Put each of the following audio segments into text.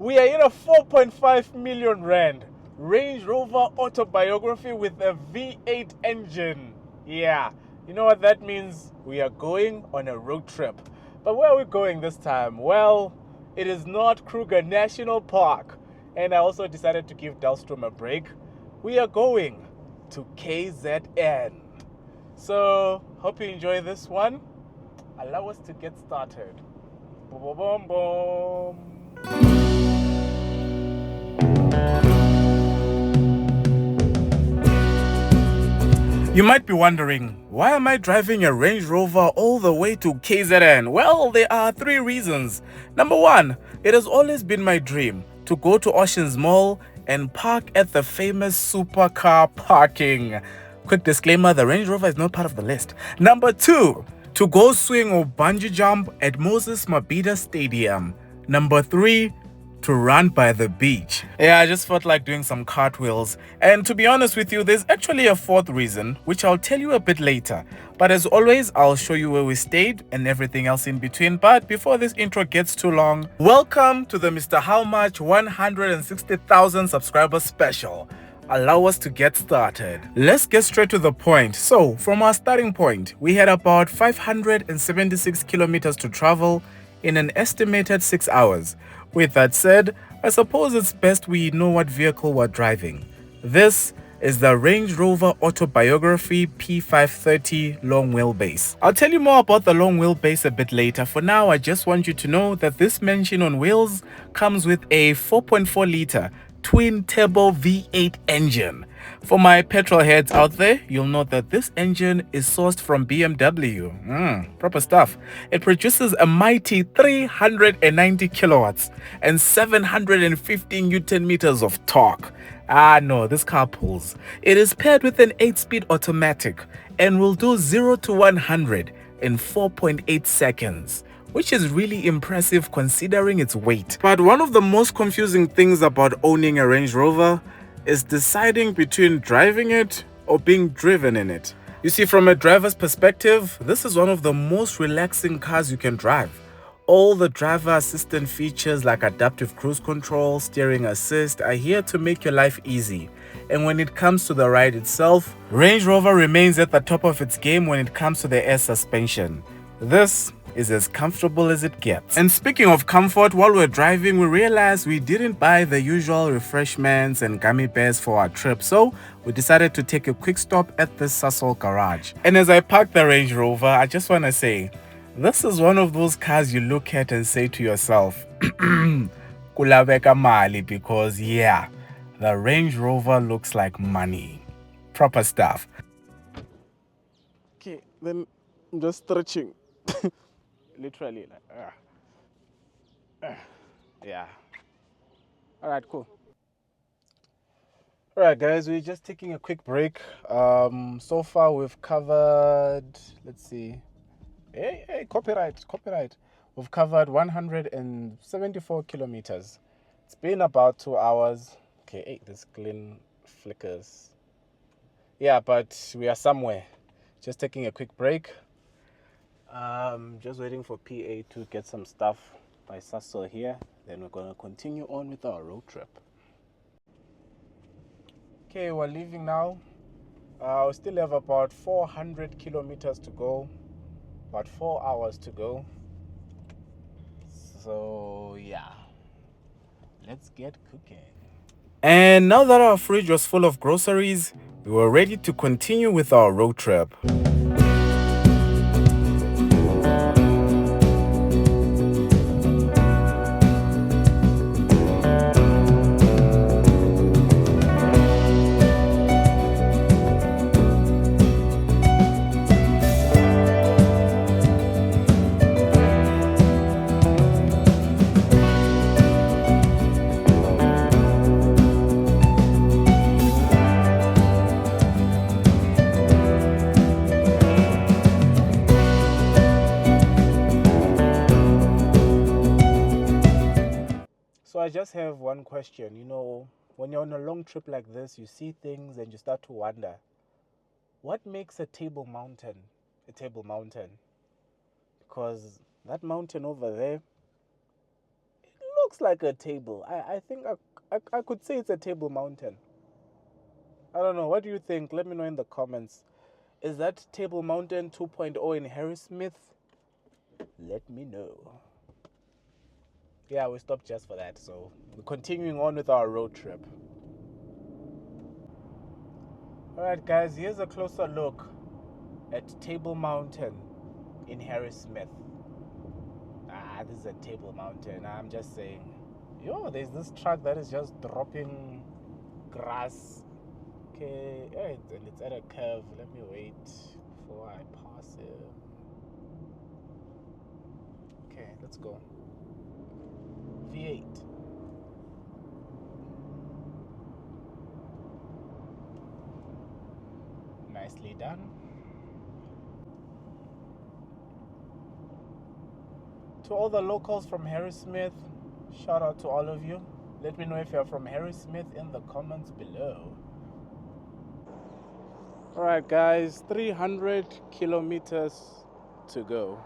We are in a 4.5 million rand Range Rover Autobiography with a V8 engine. Yeah, you know what that means? We are going on a road trip. But where are we going this time? Well, it is not Kruger National Park. And I also decided to give Dahlstrom a break. We are going to KZN. So, hope you enjoy this one. Allow us to get started. Boom, boom, boom. You might be wondering, why am I driving a Range Rover all the way to KZN? Well, there are three reasons. Number one, it has always been my dream to go to Oceans Mall and park at the famous Supercar parking. Quick disclaimer, the Range Rover is not part of the list. Number two, to go swing or bungee jump at Moses Mabhida Stadium. Number three, to run by the beach. Yeah, I just felt like doing some cartwheels. And to be honest with you, there's actually a fourth reason, which I'll tell you a bit later. But as always, I'll show you where we stayed and everything else in between. But before this intro gets too long, welcome to the Mr. How Much 160,000 subscribers special. Allow us to get started. Let's get straight to the point. So, from our starting point, we had about 576 kilometers to travel in an estimated 6 hours. With that said, I suppose it's best we know what vehicle we're driving. This is the Range Rover Autobiography P530 long wheelbase. I'll tell you more about the long wheelbase a bit later. For now, I just want you to know that this mention on wheels comes with a 4.4 liter twin turbo V8 engine. For my petrol heads out there, you'll note that this engine is sourced from BMW. Proper stuff. It produces a mighty 390 kilowatts and 750 Newton meters of torque. No, this car pulls. It is paired with an 8-speed automatic and will do 0 to 100 in 4.8 seconds. Which is really impressive considering its weight. But one of the most confusing things about owning a Range Rover is deciding between driving it or being driven in it. You see, from a driver's perspective, this is one of the most relaxing cars you can drive. All the driver assistant features like adaptive cruise control, steering assist are here to make your life easy. And when it comes to the ride itself, Range Rover remains at the top of its game when it comes to the air suspension. This is as comfortable as it gets. And speaking of comfort, while we're driving, we realized we didn't buy the usual refreshments and gummy bears for our trip, so we decided to take a quick stop at the Sasol garage. And as I parked the Range Rover, I just want to say, this is one of those cars you look at and say to yourself, kulabeka mali, because yeah, the Range Rover looks like money. Proper stuff. Okay, then I'm just stretching. Literally, like, yeah. All right, cool. All right, guys, we're just taking a quick break. So far we've covered, let's see. Hey, copyright. We've covered 174 kilometers. It's been about 2 hours. Okay, hey, this clean flickers. Yeah, but we are somewhere. Just taking a quick break. Just waiting for PA to get some stuff by Sasol here. Then we're going to continue on with our road trip. Okay, we're leaving now. We still have about 400 kilometers to go. About 4 hours to go. So, yeah. Let's get cooking. And now that our fridge was full of groceries, we were ready to continue with our road trip. So I just have one question. You know, when you're on a long trip like this, you see things and you start to wonder, what makes a table mountain a table mountain? Because that mountain over there, it looks like a table. I think I could say it's a table mountain. I don't know. What do you think? Let me know in the comments. Is that Table Mountain 2.0 in Harrismith? Let me know. Yeah, we stopped just for that. So we're continuing on with our road trip. Alright guys, here's a closer look at Table Mountain in Harrismith. This is a Table Mountain. I'm just saying. Yo, there's this truck that is just dropping grass. Okay, it's at a curve. Let me wait before I pass it. Okay, let's go. V8. Nicely done. To all the locals from Harrismith, shout out to all of you. Let me know if you're from Harrismith in the comments below. Alright guys, 300 kilometers to go.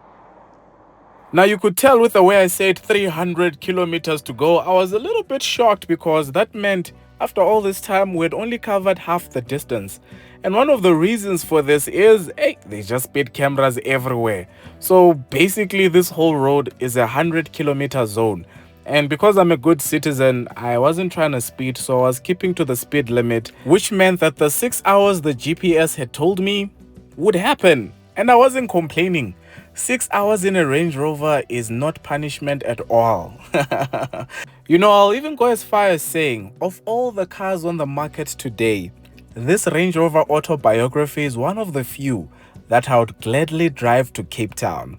Now you could tell with the way I said 300 kilometers to go, I was a little bit shocked because that meant after all this time we had only covered half the distance. And one of the reasons for this is, they just speed cameras everywhere. So basically this whole road is a 100-kilometer zone. And because I'm a good citizen, I wasn't trying to speed, so I was keeping to the speed limit, which meant that the 6 hours the GPS had told me would happen. And I wasn't complaining. 6 hours in a Range Rover is not punishment at all. You know, I'll even go as far as saying, of all the cars on the market today, this Range Rover Autobiography is one of the few that I would gladly drive to Cape Town.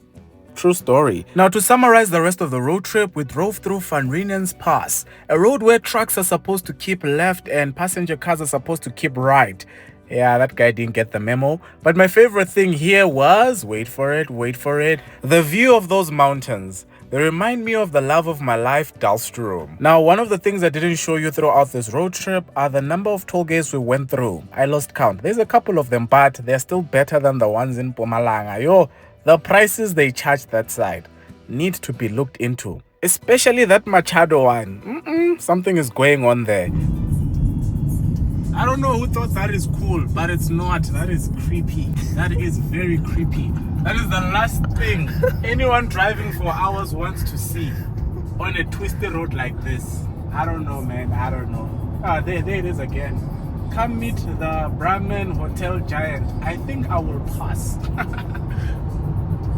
True story. Now to summarize the rest of the road trip, we drove through Van Rynen's Pass, a road where trucks are supposed to keep left and passenger cars are supposed to keep right. Yeah, that guy didn't get the memo. But my favorite thing here was, wait for it, the view of those mountains. They remind me of the love of my life, Dalstrom. Now, one of the things I didn't show you throughout this road trip are the number of toll gates we went through. I lost count. There's a couple of them, but they're still better than the ones in Mpumalanga. Yo, the prices they charge that side need to be looked into. Especially that Machado one. Something is going on there. I don't know who thought that is cool, but it's not. That is creepy. That is very creepy. That is the last thing anyone driving for hours wants to see on a twisty road like this. I don't know, man. I don't know. Ah, there it is again. Come meet the Brahman Hotel Giant. I think I will pass.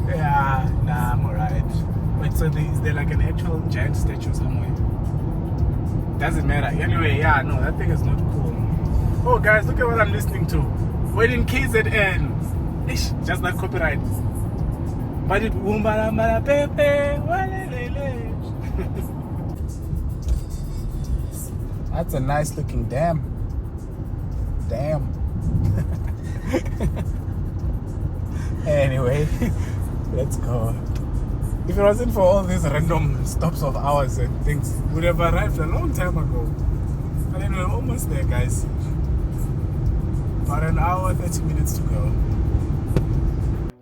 Yeah, nah, I'm alright. Wait, so is there like an actual giant statue somewhere? Doesn't matter. Anyway, yeah, no, that thing is not cool. Oh guys, look at what I'm listening to. We're in KZN. Ish, just that copyright. But it That's a nice looking dam. Anyway, let's go. If it wasn't for all these random stops of hours and things, we would have arrived a long time ago. But anyway, we're almost there, guys. About an hour, 30 minutes to go.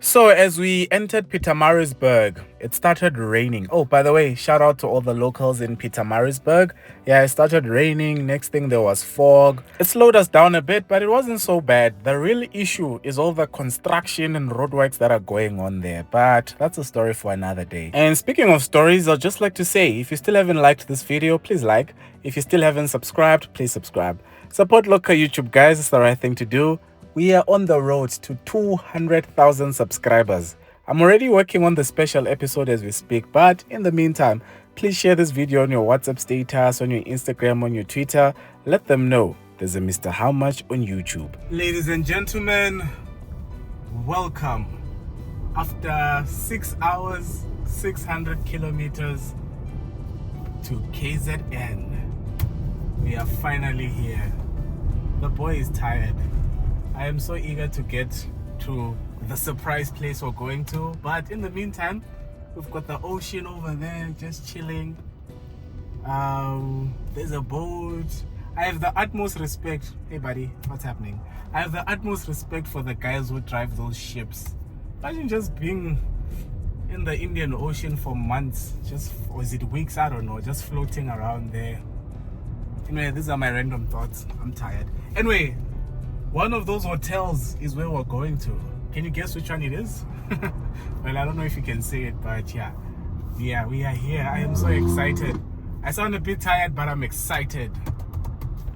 So as we entered Pietermaritzburg, it started raining. Oh, by the way, shout out to all the locals in Pietermaritzburg. Yeah, it started raining. Next thing, there was fog. It slowed us down a bit, but it wasn't so bad. The real issue is all the construction and roadworks that are going on there. But that's a story for another day. And speaking of stories, I'd just like to say, if you still haven't liked this video, please like. If you still haven't subscribed, please subscribe. Support local YouTube, guys. It's the right thing to do. We are on the road to 200,000 subscribers. I'm already working on the special episode as we speak, but in the meantime, please share this video on your WhatsApp status, on your Instagram, on your Twitter. Let them know there's a Mr. How Much on YouTube. Ladies and gentlemen, welcome. After 6 hours, 600 kilometers to KZN, we are finally here. The boy is tired. I am so eager to get to the surprise place we're going to, but in the meantime, we've got the ocean over there just chilling. There's a boat. I have the utmost respect. Hey buddy, what's happening? I have the utmost respect for the guys who drive those ships. Imagine just being in the Indian Ocean for months, just, or is it weeks, I don't know, just floating around there. Anyway, these are my random thoughts. I'm tired. Anyway, one of those hotels is where we're going to. Can you guess which one it is? Well, I don't know if you can say it, but yeah, we are here. I am so excited. I sound a bit tired, but I'm excited.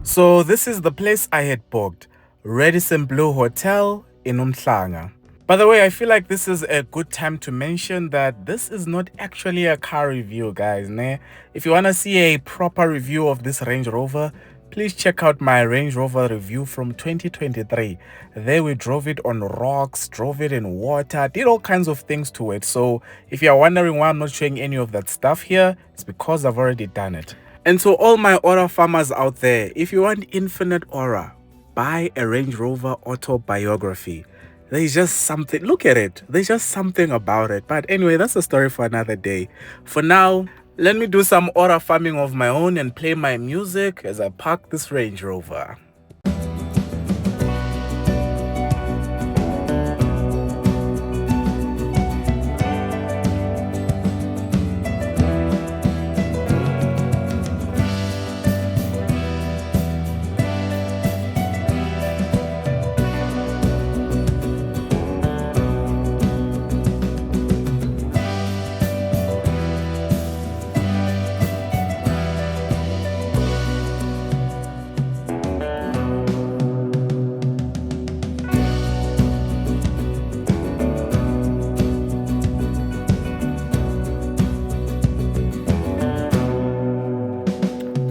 So this is the place I had booked, Radisson Blue Hotel in Umhlanga. By the way, I feel like this is a good time to mention that this is not actually a car review, guys. Né? If you want to see a proper review of this Range Rover, please check out my Range Rover review from 2023. There we drove it on rocks, drove it in water, did all kinds of things to it. So if you're wondering why I'm not showing any of that stuff here, it's because I've already done it. And so all my aura farmers out there, if you want infinite aura, buy a Range Rover Autobiography. There's just something, look at it, there's just something about it. But anyway, that's a story for another day. For now, let me do some aura farming of my own and play my music as I park this Range Rover.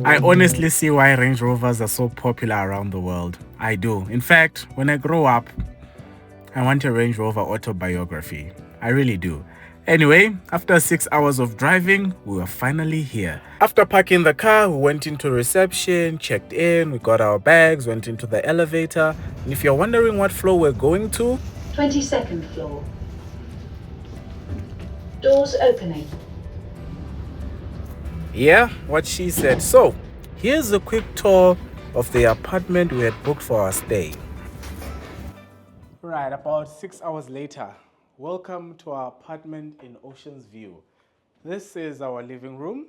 I honestly see why Range Rovers are so popular around the world. I do. In fact, when I grow up, I want a Range Rover Autobiography. I really do. Anyway, after 6 hours of driving, we were finally here. After parking the car, we went into reception, checked in, we got our bags, went into the elevator. And if you're wondering what floor we're going to, 22nd floor. Doors opening. Yeah, what she said. So, here's a quick tour of the apartment we had booked for our stay. Right, about 6 hours later, welcome to our apartment in Ocean's View. This is our living room.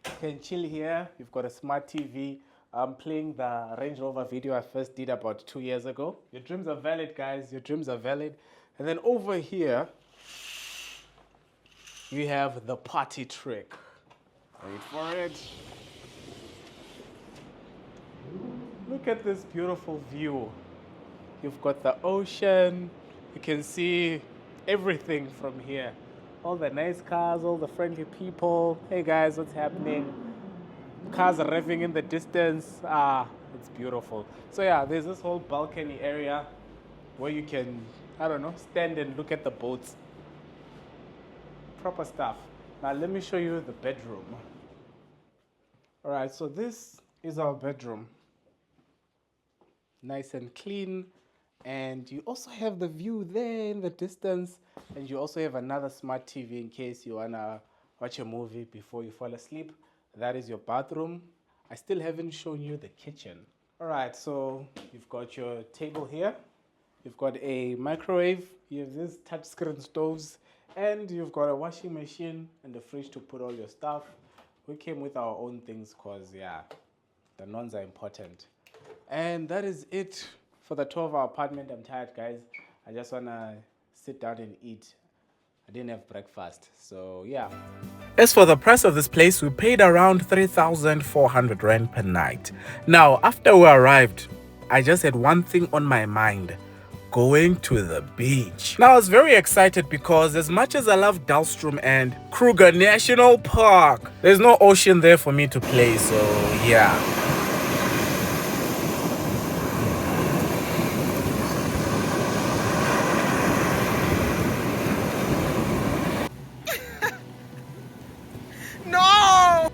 You can chill here. You've got a smart TV. I'm playing the Range Rover video I first did about 2 years ago. Your dreams are valid, guys. Your dreams are valid. And then over here, you have the party trick. Wait for it. Look at this beautiful view. You've got the ocean. You can see everything from here. All the nice cars, all the friendly people. Hey guys, what's happening? Cars are revving in the distance. It's beautiful. So yeah, there's this whole balcony area where you can, I don't know, stand and look at the boats. Proper stuff. Now let me show you the bedroom. All right, so this is our bedroom. Nice and clean. And you also have the view there in the distance. And you also have another smart TV in case you wanna watch a movie before you fall asleep. That is your bathroom. I still haven't shown you the kitchen. All right, so you've got your table here. You've got a microwave. You have these touchscreen stoves. And you've got a washing machine and a fridge to put all your stuff. We came with our own things because, yeah, the nons are important. And that is it for the tour of our apartment. I'm tired, guys. I just want to sit down and eat. I didn't have breakfast, so yeah. As for the price of this place, we paid around 3,400 Rand per night. Now, after we arrived, I just had one thing on my mind. Going to the beach. Now I was very excited because as much as I love Dahlstrom and Kruger National Park, there's no ocean there for me to play, so yeah. No!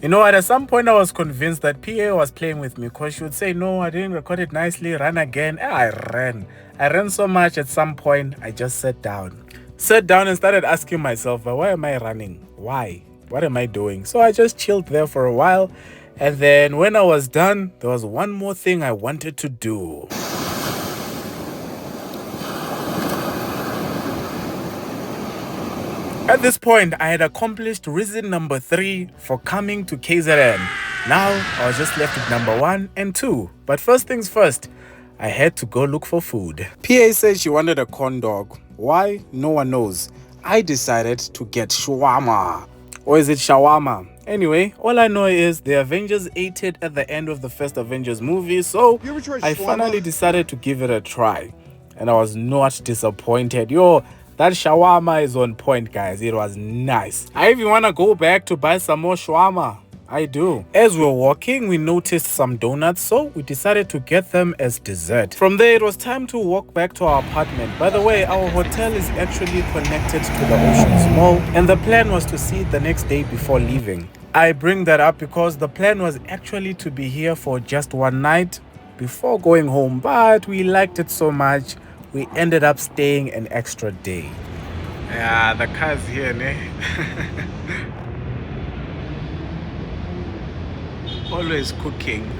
You know what, at some point I was convinced that PA was playing with me because she would say, no, I didn't record it nicely, run again. I ran so much at some point, I just sat down and started asking myself, why am I running? Why? What am I doing? So I just chilled there for a while And then when I was done, there was one more thing I wanted to do. At this point, I had accomplished reason number 3 for coming to KZN. Now, I was just left with number 1 and 2. But first things first, I had to go look for food. PA said she wanted a corn dog. Why? No one knows. I decided to get shawarma. Or is it shawarma? Anyway, all I know is the Avengers ate it at the end of the first Avengers movie, so I finally decided to give it a try. And I was not disappointed. Yo, that shawarma is on point, guys. It was nice. I even want to go back to buy some more shawarma. I do. As we were walking, we noticed some donuts, so we decided to get them as dessert. From there, it was time to walk back to our apartment. By the way, our hotel is actually connected to the Oceans Mall, and the plan was to see it the next day before leaving. I bring that up because the plan was actually to be here for just one night before going home, but we liked it so much, we ended up staying an extra day. Yeah, the car's here, ne? Always cooking.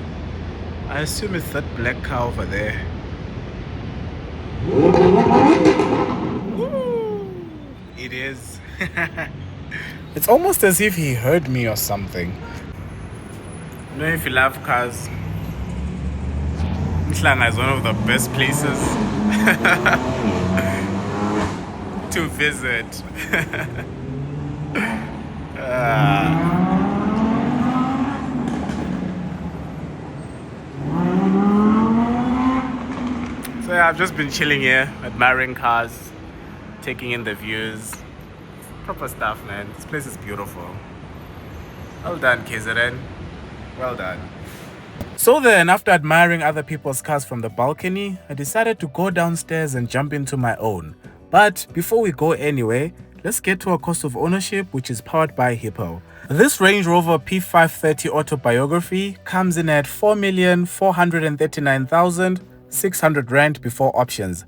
I assume it's that black car over there. Woo! It is. It's almost as if he heard me or something. You know, if you love cars, Mhlanga is one of the best places to visit. So yeah, I've just been chilling here, admiring cars, taking in the views. Proper stuff, man. This place is beautiful. Well done, KZN. Well done. So then, after admiring other people's cars from the balcony, I decided to go downstairs and jump into my own. But before we go anywhere, let's get to our cost of ownership, which is powered by Hippo. This Range Rover P530 Autobiography comes in at 4,439,600 Rand before options.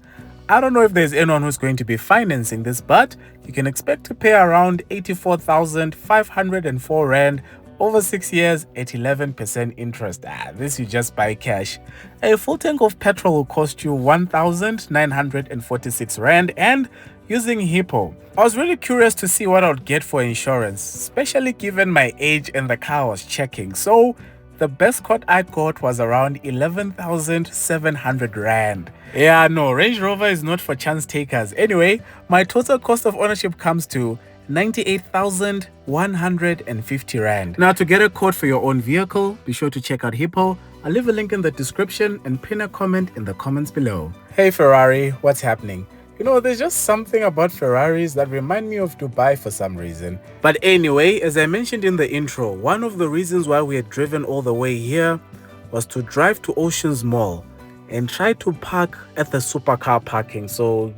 I don't know if there's anyone who's going to be financing this, but you can expect to pay around 84,504 Rand over 6 years at 11% interest. This you just buy cash. A full tank of petrol will cost you 1,946 Rand, and using Hippo, I was really curious to see what I would get for insurance, especially given my age and the car I was checking. So the best quote I got was around 11,700 Rand. Yeah, no, Range Rover is not for chance takers. Anyway, my total cost of ownership comes to 98,150 Rand. Now, to get a quote for your own vehicle, be sure to check out Hippo. I'll leave a link in the description and pin a comment in the comments below. Hey Ferrari, what's happening? You know, there's just something about Ferraris that remind me of Dubai for some reason. But anyway, as I mentioned in the intro, one of the reasons why we had driven all the way here was to drive to Oceans Mall and try to park at the Supercar parking. So,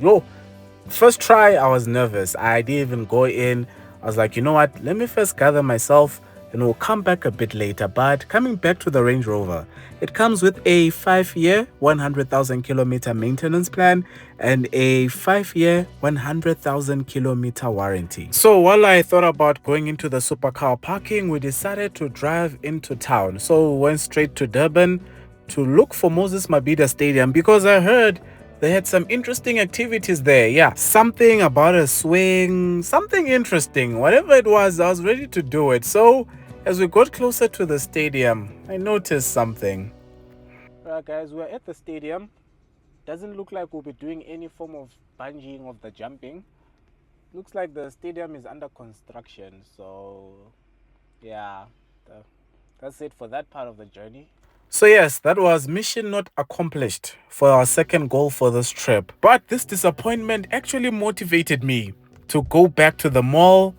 first try, I was nervous. I didn't even go in. I was like, you know what? Let me first gather myself and we'll come back a bit later. But coming back to the Range Rover, it comes with a 5-year, 100,000 kilometer maintenance plan and a 5-year, 100,000 kilometer warranty. So while I thought about going into the Supercar parking, we decided to drive into town. So we went straight to Durban to look for Moses Mabhida Stadium because I heard they had some interesting activities there. Yeah, something about a swing, something interesting. Whatever it was, I was ready to do it. So as we got closer to the stadium, I noticed something. Alright guys, we're at the stadium. Doesn't look like we'll be doing any form of bungeeing of the jumping. Looks like the stadium is under construction. So yeah, that's it for that part of the journey. So yes, that was mission not accomplished for our second goal for this trip. But this disappointment actually motivated me to go back to the mall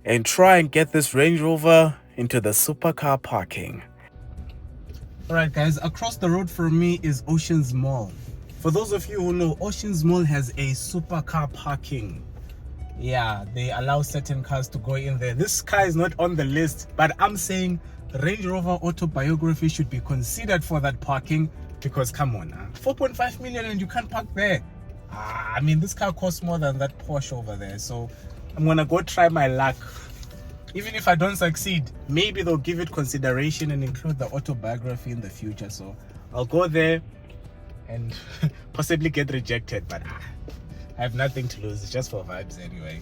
and try and get this Range Rover into the Supercar parking. Alright guys, across the road from me is Oceans Mall. For those of you who know, Oceans Mall has a Supercar parking. Yeah, they allow certain cars to go in there. This car is not on the list, but I'm saying Range Rover Autobiography should be considered for that parking because come on, 4.5 million and you can't park there. I mean, this car costs more than that Porsche over there, so I'm gonna go try my luck Even if I don't succeed, maybe they'll give it consideration and include the autobiography in the future. So I'll go there and possibly get rejected, but I have nothing to lose. It's just for vibes anyway.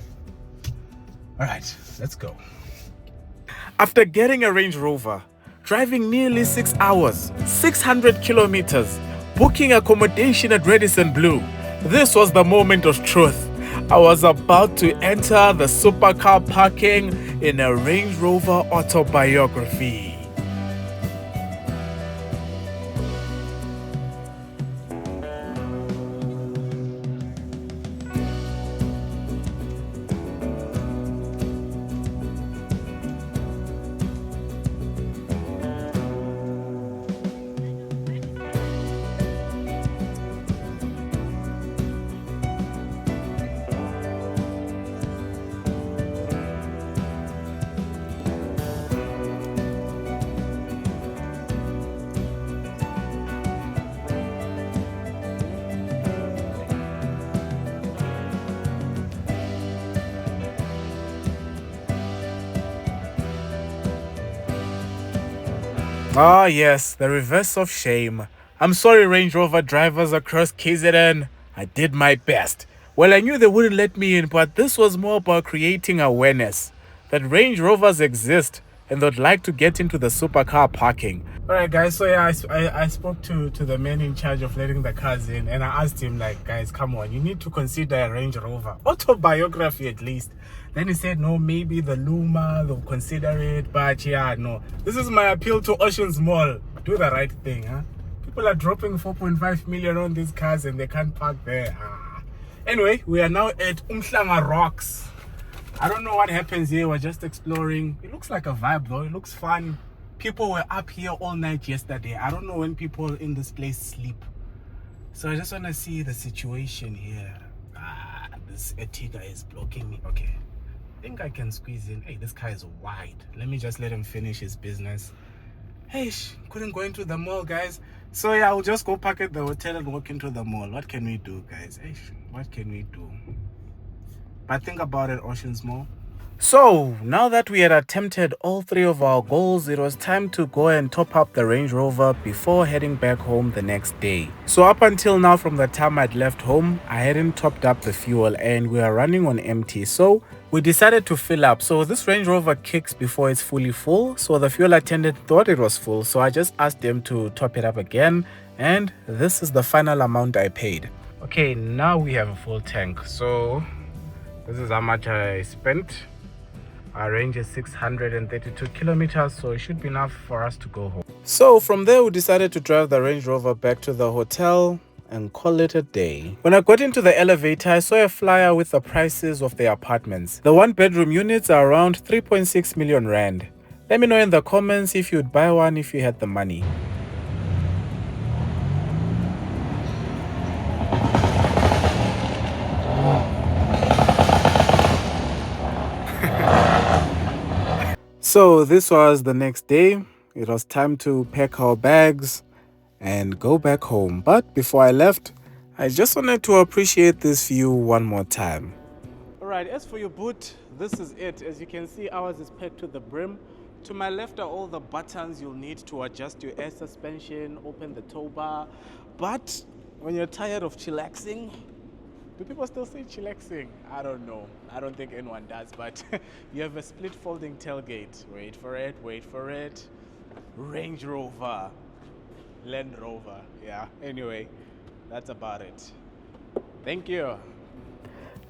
All right, let's go. After getting a Range Rover, driving nearly 6 hours, 600 kilometers, booking accommodation at Radisson Blu, this was the moment of truth. I was about to enter the Supercar parking in a Range Rover Autobiography. Ah yes, the reverse of shame. I'm sorry, Range Rover drivers across KZN. I did my best. Well, I knew they wouldn't let me in, but this was more about creating awareness that Range Rovers exist and they'd like to get into the supercar parking. Alright guys, so yeah, I spoke to the man in charge of letting the cars in, and I asked him, like, guys, come on, you need to consider a Range Rover autobiography at least. Then he said, no, maybe the Luma, they'll consider it, but yeah, no. This is my appeal to Oceans Mall. Do the right thing, huh? People are dropping 4.5 million on these cars and they can't park there. Anyway, we are now at Umhlanga Rocks. I don't know what happens here. We're just exploring. It looks like a vibe though. It looks fun. People were up here all night yesterday. I don't know when people in this place sleep. So I just want to see the situation here. This Ertiga is blocking me. Okay. I think I can squeeze in. Hey, this car is wide. Let me just let him finish his business. Hey, couldn't go into the mall, guys. So yeah, I'll just go park at the hotel and walk into the mall. What can we do, guys? Hey, what can we do? But think about it, Oceans Mall. So now that we had attempted all three of our goals, it was time to go and top up the Range Rover before heading back home the next day. So up until now, from the time I'd left home, I hadn't topped up the fuel and we are running on empty. So we decided to fill up. So this Range Rover kicks before it's fully full. So the fuel attendant thought it was full. So I just asked them to top it up again. And this is the final amount I paid. Okay, now we have a full tank. So this is how much I spent. Our range is 632 kilometers, so it should be enough for us to go home. So from there, we decided to drive the Range Rover back to the hotel and call it a day. When I got into the elevator, I saw a flyer with the prices of the apartments. The one-bedroom units are around 3.6 million rand. Let me know in the comments if you'd buy one if you had the money. So this was the next day. It was time to pack our bags and go back home. But before I left, I just wanted to appreciate this view one more time. Alright, as for your boot, this is it. As you can see, ours is packed to the brim. To my left are all the buttons you'll need to adjust your air suspension, open the tow bar. But when you're tired of chillaxing, do people still say chillaxing? I don't know. I don't think anyone does, but you have a split folding tailgate. Wait for it, wait for it. Range Rover, Land Rover. Yeah, anyway, that's about it. Thank you.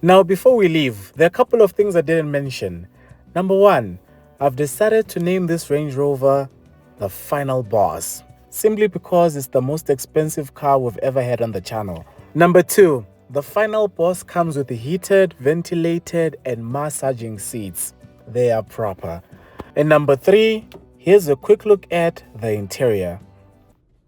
Now, before we leave, there are a couple of things I didn't mention. Number one, I've decided to name this Range Rover the Final Boss, simply because it's the most expensive car we've ever had on the channel. Number two, the Final Boss comes with heated, ventilated, and massaging seats. They are proper. And number three, here's a quick look at the interior.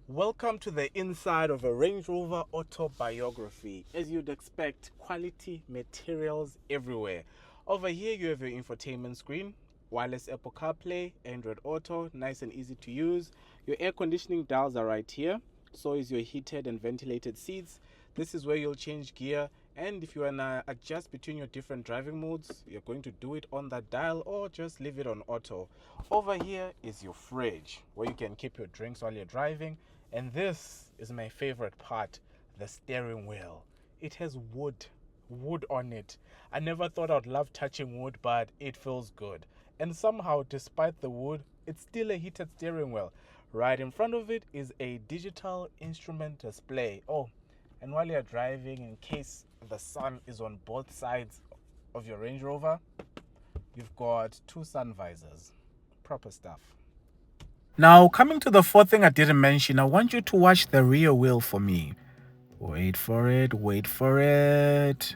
Welcome to the inside of a Range Rover Autobiography. As you'd expect, quality materials everywhere. Over here you have your infotainment screen, wireless Apple CarPlay, Android Auto, nice and easy to use. Your air conditioning dials are right here. So is your heated and ventilated seats. This is where you'll change gear And if you wanna adjust between your different driving modes, you're going to do it on that dial or just leave it on auto. Over here is your fridge where you can keep your drinks while you're driving. And this is my favorite part, the steering wheel. It has wood on it. I never thought I'd love touching wood, but it feels good. And somehow, despite the wood, it's still a heated steering wheel. Right in front of it is a digital instrument display. Oh, and while you're driving, in case the sun is on both sides of your Range Rover, you've got two sun visors. Proper stuff. Now, coming to the fourth thing I didn't mention, I want you to watch the rear wheel for me. Wait for it, wait for it.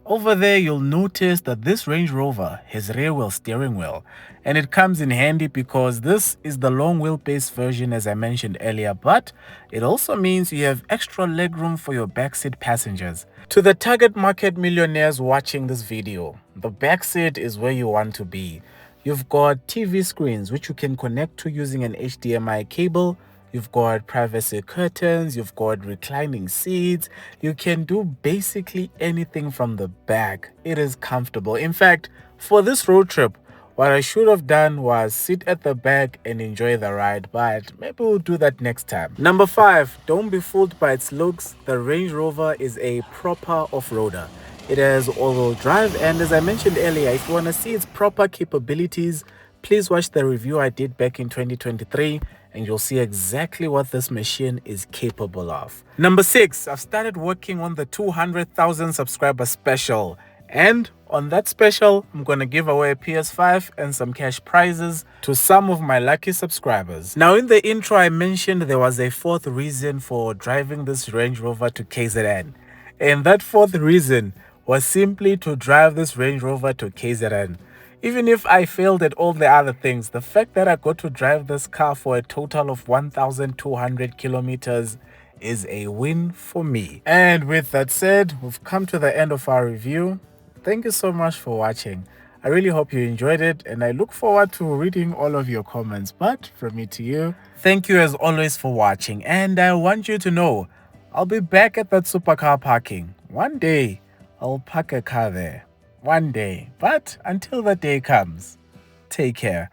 Over there, you'll notice that this Range Rover has rear wheel steering wheel, and it comes in handy because this is the long wheelbase version as I mentioned earlier, but it also means you have extra legroom for your backseat passengers. To the target market millionaires watching this video, the backseat is where you want to be. You've got TV screens which you can connect to using an HDMI cable. You've got privacy curtains, you've got reclining seats. You can do basically anything from the back. It is comfortable. In fact, for this road trip, what I should have done was sit at the back and enjoy the ride, but maybe we'll do that next time. Number 5, don't be fooled by its looks. The Range Rover is a proper off-roader. It has all-wheel drive, and as I mentioned earlier, if you want to see its proper capabilities, please watch the review I did back in 2023 and you'll see exactly what this machine is capable of. Number 6, I've started working on the 200,000 subscriber special. And on that special, I'm going to give away a PS5 and some cash prizes to some of my lucky subscribers. Now, in the intro, I mentioned there was a fourth reason for driving this Range Rover to KZN. And that fourth reason was simply to drive this Range Rover to KZN. Even if I failed at all the other things, the fact that I got to drive this car for a total of 1,200 kilometers is a win for me. And with that said, we've come to the end of our review. Thank you so much for watching. I really hope you enjoyed it and I look forward to reading all of your comments. But from me to you, thank you as always for watching. And I want you to know, I'll be back at that supercar parking. One day, I'll park a car there. One day. But until that day comes, take care.